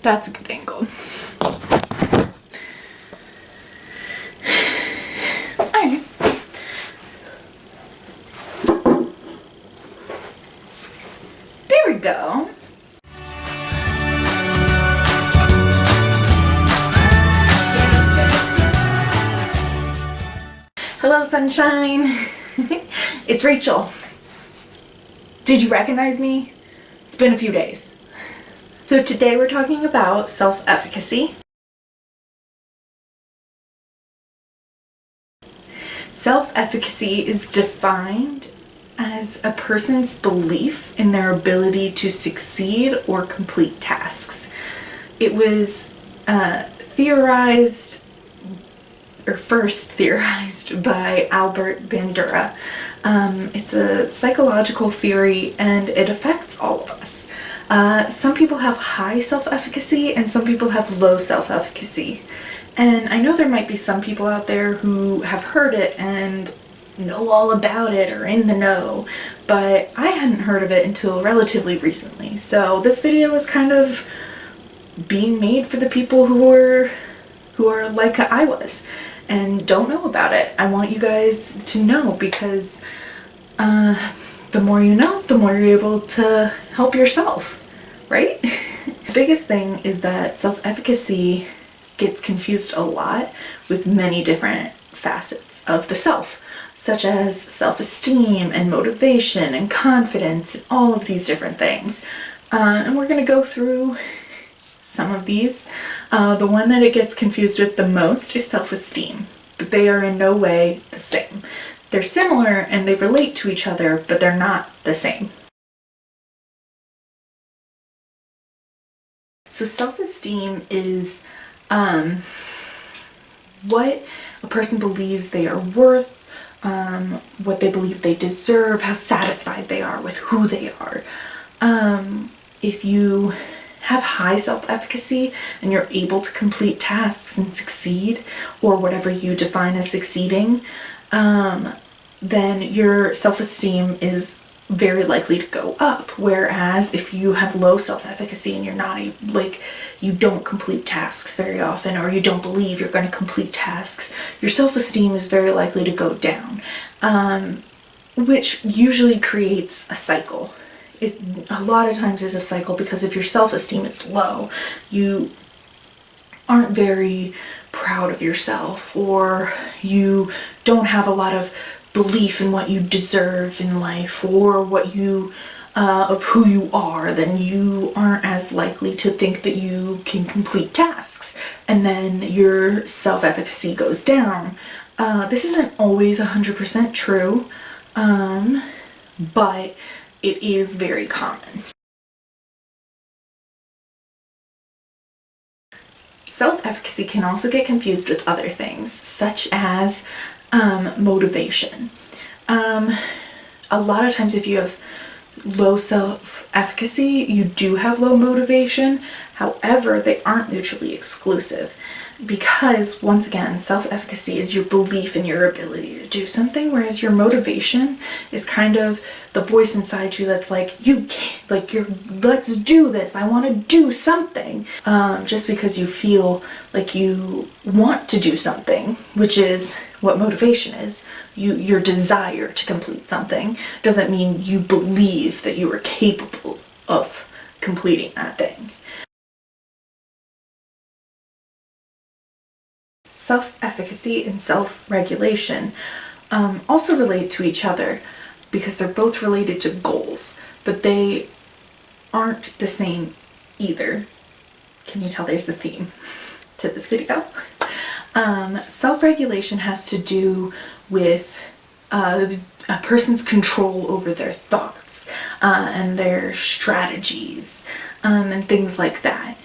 That's a good angle. Alright. There we go. Hello, sunshine. It's Rachel. Did you recognize me? It's been a few days. So today we're talking about self-efficacy. Self-efficacy is defined as a person's belief in their ability to succeed or complete tasks. It was first theorized by Albert Bandura. It's a psychological theory and it affects all of us. Some people have high self-efficacy and some people have low self-efficacy. And I know there might be some people out there who have heard it and know all about it or in the know, but I hadn't heard of it until relatively recently. So this video is kind of being made for the people who are like I was and don't know about it. I want you guys to know because the more you know, the more you're able to help yourself, right? The biggest thing is that self-efficacy gets confused a lot with many different facets of the self, such as self-esteem and motivation and confidence and all of these different things. And we're going to go through some of these. The one that it gets confused with the most is self-esteem, but they are in no way the same. They're similar and they relate to each other, but they're not the same. So self-esteem is what a person believes they are worth, what they believe they deserve, how satisfied they are with who they are. If you have high self-efficacy and you're able to complete tasks and succeed, or whatever you define as succeeding, then your self-esteem is very likely to go up. Whereas if you have low self-efficacy and you're not you don't complete tasks very often, or you don't believe you're going to complete tasks, your self-esteem is very likely to go down, which usually creates a cycle. It a lot of times is a cycle because if your self-esteem is low, you aren't very proud of yourself, or you don't have a lot of belief in what you deserve in life, or what you of who you are, then you aren't as likely to think that you can complete tasks, and then your self-efficacy goes down. This isn't always 100% true, but it is very common. Self-efficacy can also get confused with other things, such as motivation. A lot of times if you have low self-efficacy, you do have low motivation. However, they aren't mutually exclusive, because once again, self-efficacy is your belief in your ability to do something, whereas your motivation is kind of the voice inside you that's like, let's do this, I want to do something. Just because you feel like you want to do something, which is what motivation is, your desire to complete something, doesn't mean you believe that you are capable of completing that thing. Self-efficacy and self-regulation also relate to each other because they're both related to goals, but they aren't the same either. Can you tell there's a theme to this video? Self-regulation has to do with a person's control over their thoughts and their strategies and things like that.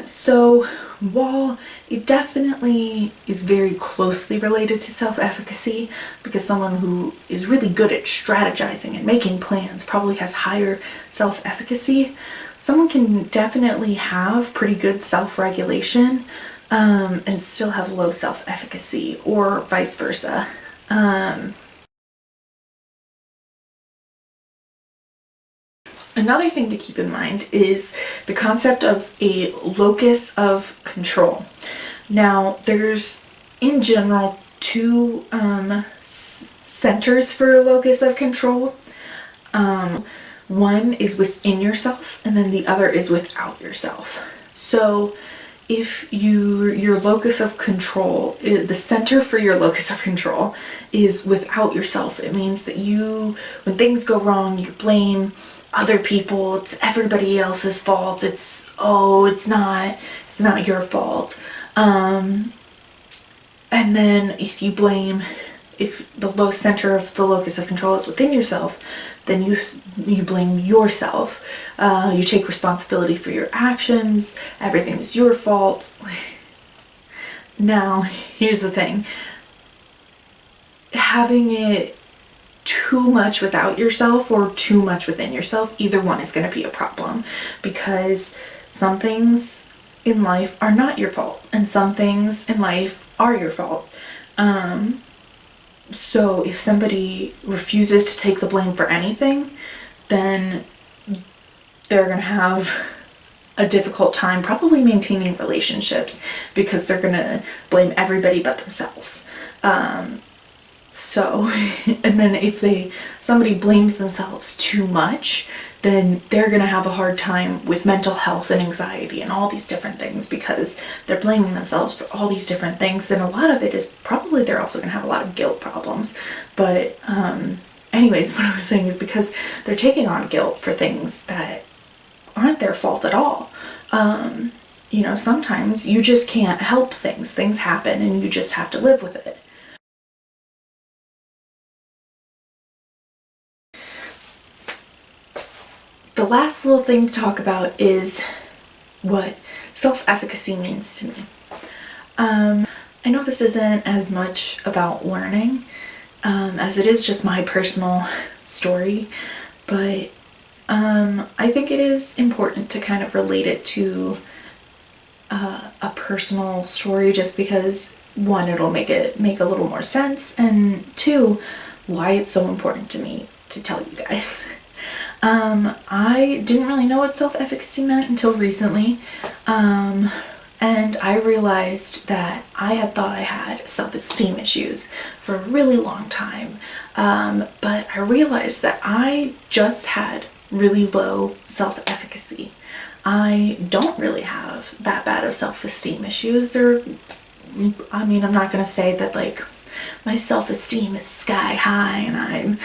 So while it definitely is very closely related to self-efficacy, because someone who is really good at strategizing and making plans probably has higher self-efficacy, someone can definitely have pretty good self-regulation and still have low self-efficacy, or vice versa. Another thing to keep in mind is the concept of a locus of control. Now, there's in general two centers for a locus of control. One is within yourself, and then the other is without yourself. So if your locus of control, the center for your locus of control is without yourself, it means that when things go wrong, you blame other people, it's everybody else's fault, it's not your fault. And then if the low center of the locus of control is within yourself, then you blame yourself. You take responsibility for your actions. Everything is your fault. Now, here's the thing. Having it too much without yourself or too much within yourself, either one is going to be a problem, because some things in life are not your fault and some things in life are your fault. So if somebody refuses to take the blame for anything, then they're going to have a difficult time probably maintaining relationships, because they're going to blame everybody but themselves. And then if somebody blames themselves too much, then they're going to have a hard time with mental health and anxiety and all these different things, because they're blaming themselves for all these different things. And a lot of it is probably they're also going to have a lot of guilt problems. But anyways, what I was saying is because they're taking on guilt for things that aren't their fault at all. Sometimes you just can't help things. Things happen and you just have to live with it. The last little thing to talk about is what self-efficacy means to me. I know this isn't as much about learning as it is just my personal story, but I think it is important to kind of relate it to a personal story, just because, one, it'll make a little more sense, and two, why it's so important to me to tell you guys. I didn't really know what self-efficacy meant until recently, and I realized that I had thought I had self-esteem issues for a really long time, but I realized that I just had really low self-efficacy. I don't really have that bad of self-esteem issues. I'm not gonna say that like my self-esteem is sky high and I'm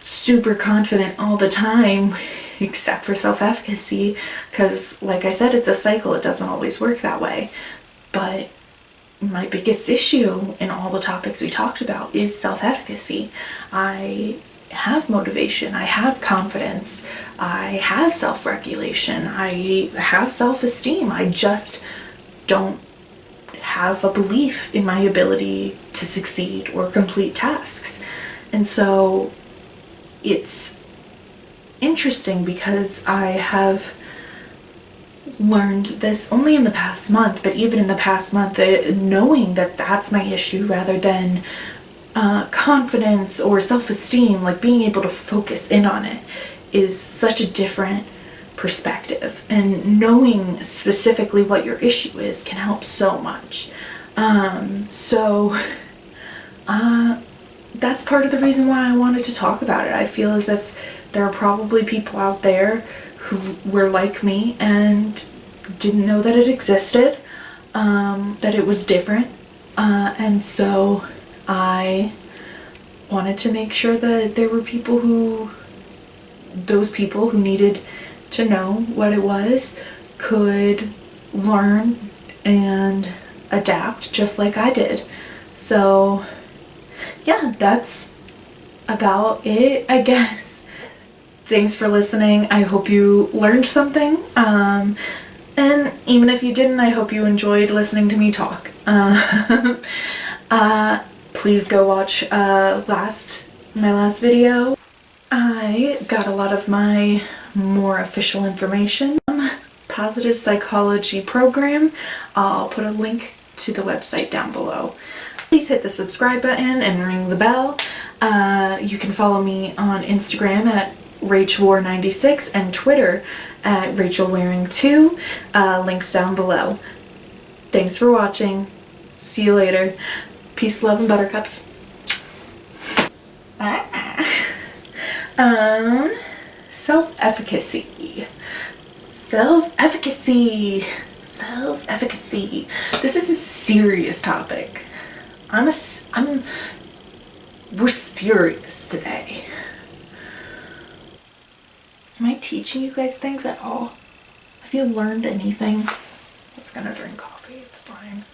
super confident all the time, except for self-efficacy, because like I said, it's a cycle. It doesn't always work that way. But my biggest issue in all the topics we talked about is self-efficacy. I have motivation, I have confidence, I have self-regulation, I have self-esteem. I just don't have a belief in my ability to succeed or complete tasks. And so it's interesting because I have learned this only in the past month, but even in the past month, knowing that that's my issue rather than confidence or self-esteem, like being able to focus in on it, is such a different perspective. And knowing specifically what your issue is can help so much. That's part of the reason why I wanted to talk about it. I feel as if there are probably people out there who were like me and didn't know that it existed, that it was different, and so I wanted to make sure that there were those people who needed to know what it was could learn and adapt just like I did. So yeah, that's about it, I guess. Thanks for listening. I hope you learned something. And even if you didn't, I hope you enjoyed listening to me talk. Please go watch my last video. I got a lot of my more official information from Positive Psychology program. I'll put a link to the website down below. Please hit the subscribe button and ring the bell. You can follow me on Instagram at RachelWar96 and Twitter at RachelWaring2. Links down below. Thanks for watching. See you later. Peace, love, and buttercups. Self-efficacy. Self-efficacy. Self-efficacy. This is a serious topic. We're serious today. Am I teaching you guys things at all? Have you learned anything? I was gonna drink coffee, it's fine.